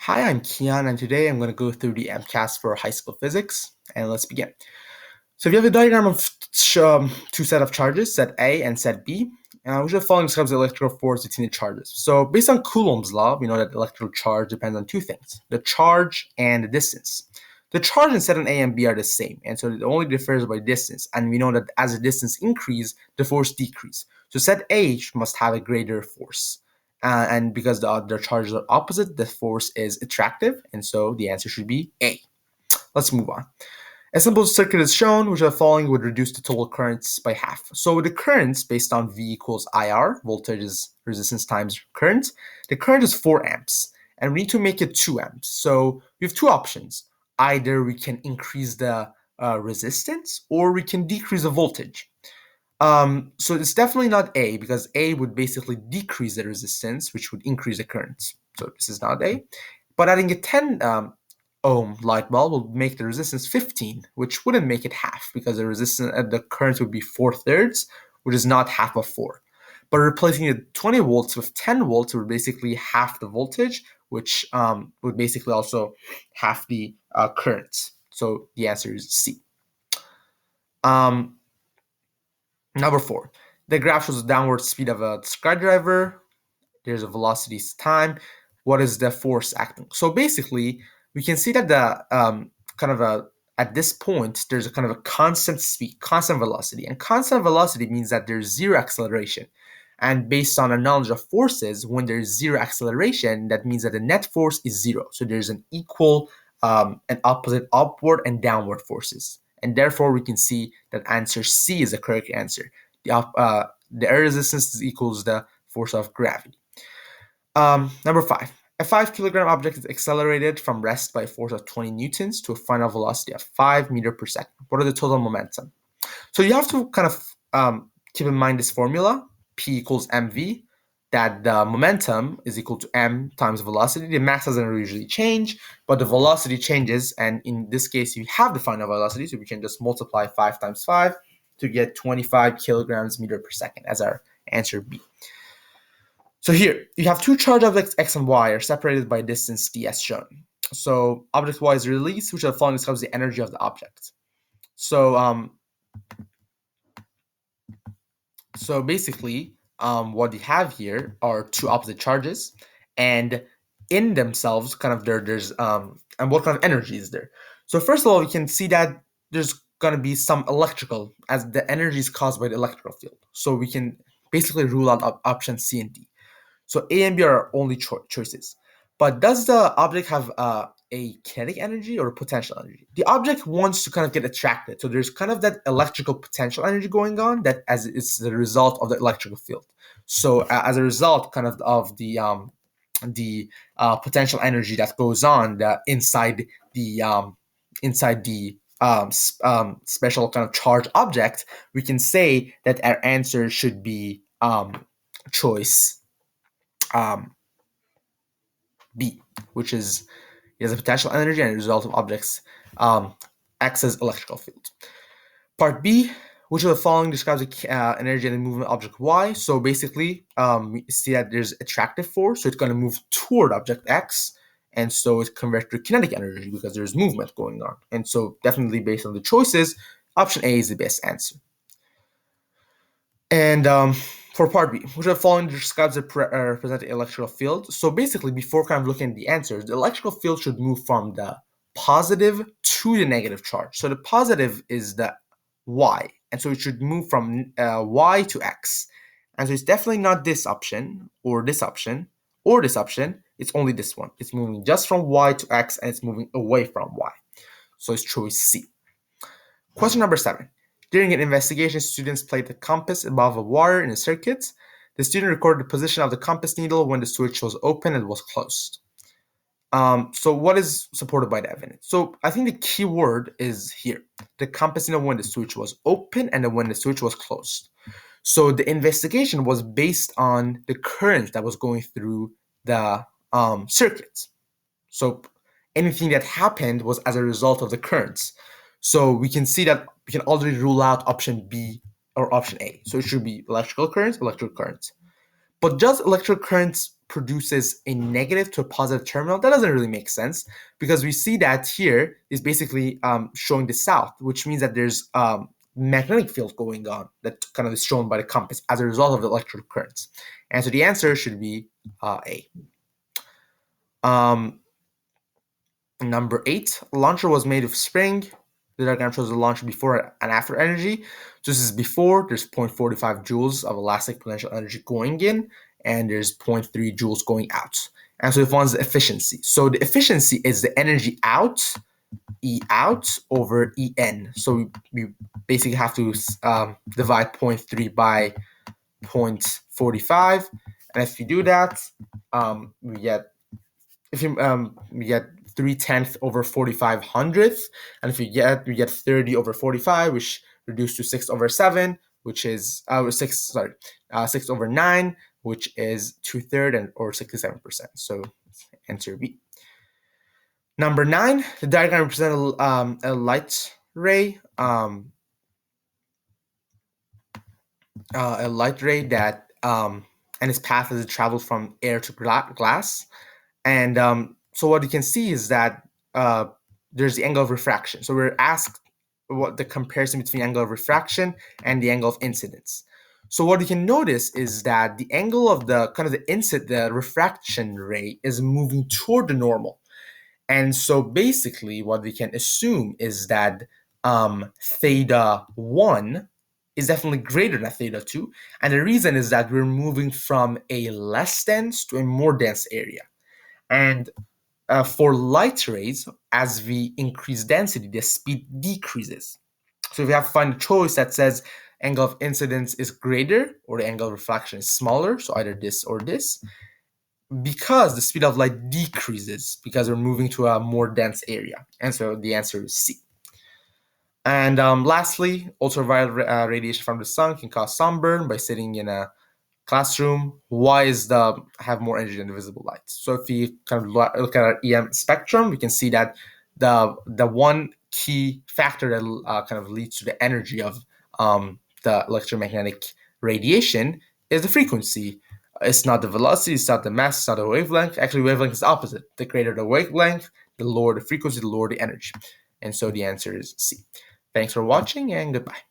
Hi, I'm Kian, and today I'm going to go through the Mcas for high school physics, and let's begin. So if you have a diagram of two set of charges, set A and set B, which are following describes the electrical force between the charges. So based on Coulomb's law, we know that electrical charge depends on two things, the charge and the distance. The charge in set A and B are the same, and so it only differs by distance, and we know that as the distance increases, the force decreases. So set A must have a greater force. And because their charges are opposite, the force is attractive, and so the answer should be A. Let's move on. A simple circuit is shown, which the following would reduce the total currents by half. So the currents, based on V equals IR, voltage is resistance times current, the current is 4 amps, and we need to make it 2 amps. So we have two options. Either we can increase the resistance, or we can decrease the voltage. So it's definitely not A, because A would basically decrease the resistance, which would increase the current. So this is not A. But adding a 10 ohm light bulb will make the resistance 15, which wouldn't make it half, because the current would be 4/3, which is not half of 4. But replacing the 20 volts with 10 volts would basically half the voltage, which would basically also half the current. So the answer is C. Number 4, the graph shows the downward speed of a skydriver. There's a velocity time. What is the force acting? So basically, we can see that at this point, there's a kind of a constant speed, constant velocity. And constant velocity means that there's zero acceleration. And based on our knowledge of forces, when there's zero acceleration, that means that the net force is zero. So there's an equal and opposite upward and downward forces. And therefore, we can see that answer C is the correct answer. The air resistance equals the force of gravity. Number 5. A 5-kilogram object is accelerated from rest by a force of 20 newtons to a final velocity of 5 meters per second. What are the total momentum? So you have to kind of keep in mind this formula, P equals mv, that the momentum is equal to m times velocity. The mass doesn't usually change, but the velocity changes, and in this case, you have the final velocity, so we can just multiply 5 times 5 to get 25 kilograms meter per second as our answer B. So here, you have two charged objects x and y are separated by distance d as shown. So object y is released, which the following describes the energy of the object. So basically, what you have here are two opposite charges, and in themselves, there's and what kind of energy is there? So first of all, we can see that there's going to be some electrical, as the energy is caused by the electrical field. So we can basically rule out option C and D. So A and B are only choices. But does the object have a kinetic energy or a potential energy? The object wants to kind of get attracted. So there's kind of that electrical potential energy going on that as it's the result of the electrical field. So as a result kind of the potential energy that goes on inside the special kind of charged object, we can say that our answer should be choice B, which is it has a potential energy and a result of objects acts as electrical field. Part B, which of the following describes the energy and the movement of object Y. So basically, we see that there's attractive force, so it's going to move toward object X, and so it converts to kinetic energy because there's movement going on. And so definitely based on the choices, option A is the best answer. And for part B, which of the following describes the represented electrical field. So basically, before kind of looking at the answers, the electrical field should move from the positive to the negative charge. So the positive is the Y, and so it should move from Y to X. And so it's definitely not this option, or this option, or this option. It's only this one. It's moving just from Y to X, and it's moving away from Y. So it's choice C. Question number 7. During an investigation, students placed the compass above a wire in a circuit. The student recorded the position of the compass needle when the switch was open and was closed. So what is supported by the evidence? So I think the key word is here. The compass needle when the switch was open and then when the switch was closed. So the investigation was based on the current that was going through the circuits. So anything that happened was as a result of the currents. So we can see that we can already rule out option B or option A. So it should be electrical currents. But does electrical currents produces a negative to a positive terminal, that doesn't really make sense because we see that here is basically showing the south, which means that there's magnetic field going on that kind of is shown by the compass as a result of the electric currents. And so the answer should be A. Number 8, launcher was made of spring. The diagram shows the launcher before and after energy. So this is before, there's 0.45 joules of elastic potential energy going in, and there's 0.3 joules going out. And so it finds the efficiency. So the efficiency is the energy out, E out over En. So we basically have to divide 0.3 by 0.45. And if you do that, we get 3/10 over 45 hundredths, and if we get 30 over 45, which reduced to 6 over 7, which is 6 over 9, which is 2/3 and or 67%. So answer B. Number 9, the diagram represents a light ray. A light ray that and its path as it travels from air to glass. And so what you can see is that there's the angle of refraction. So we're asked what the comparison between angle of refraction and the angle of incidence. So what you can notice is that the angle of the refraction ray is moving toward the normal. And so basically what we can assume is that theta 1 is definitely greater than theta 2. And the reason is that we're moving from a less dense to a more dense area. And for light rays, as we increase density, the speed decreases. So if we have to find a choice that says angle of incidence is greater or the angle of refraction is smaller, so either this or this, because the speed of light decreases because we're moving to a more dense area. And so the answer is C. And lastly, ultraviolet radiation from the sun can cause sunburn by sitting in a classroom. Why is have more energy than the visible light? So if we kind of look at our EM spectrum, we can see that the one key factor that kind of leads to the energy of the electromagnetic radiation is the frequency. It's not the velocity, it's not the mass, it's not the wavelength. Actually, wavelength is opposite. The greater the wavelength, the lower the frequency, the lower the energy. And so the answer is C. Thanks for watching and goodbye.